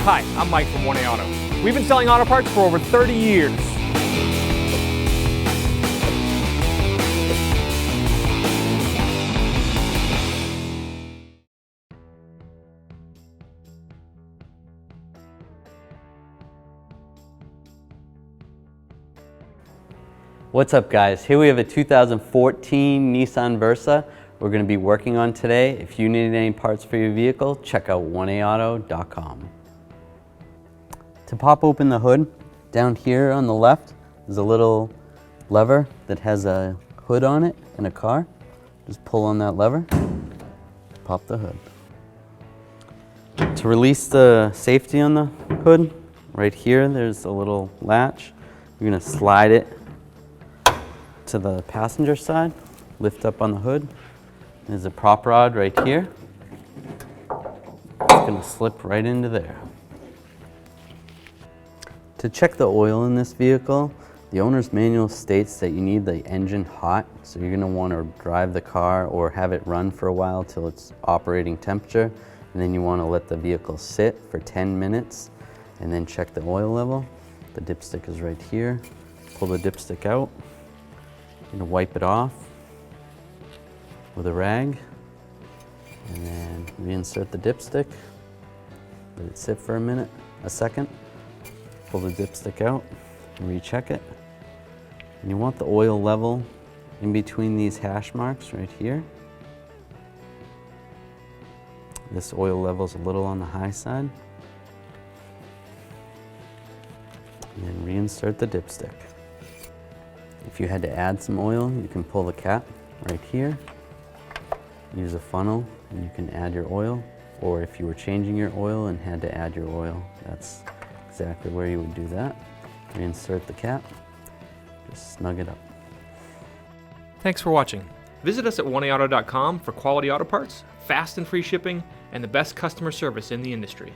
Hi, I'm Mike from 1A Auto. We've been selling auto parts for over 30 years. What's up, guys? Here we have a 2014 Nissan Versa we're going to be working on today. If you need any parts for your vehicle, check out 1aauto.com. To pop open the hood, down here on the left is a little lever that has a hood on it in a car. Just pull on that lever, pop the hood. To release the safety on the hood, right here there's a little latch. You're going to slide it to the passenger side, lift up on the hood. There's a prop rod right here. It's going to slip right into there. To check the oil in this vehicle, the owner's manual states that you need the engine hot, so you're going to want to drive the car or have it run for a while till it's operating temperature, and then you want to let the vehicle sit for 10 minutes and then check the oil level. The dipstick is right here. Pull the dipstick out. You're going to wipe it off with a rag and then reinsert the dipstick. Let it sit for a second. Pull the dipstick out and recheck it. And you want the oil level in between these hash marks right here. This oil level is a little on the high side. And then reinsert the dipstick. If you had to add some oil, you can pull the cap right here. Use a funnel and you can add your oil. Or if you were changing your oil and had to add your oil, that's exactly where you would do that. Reinsert the cap, just snug it up. Thanks for watching. Visit us at 1aauto.com for quality auto parts, fast and free shipping, and the best customer service in the industry.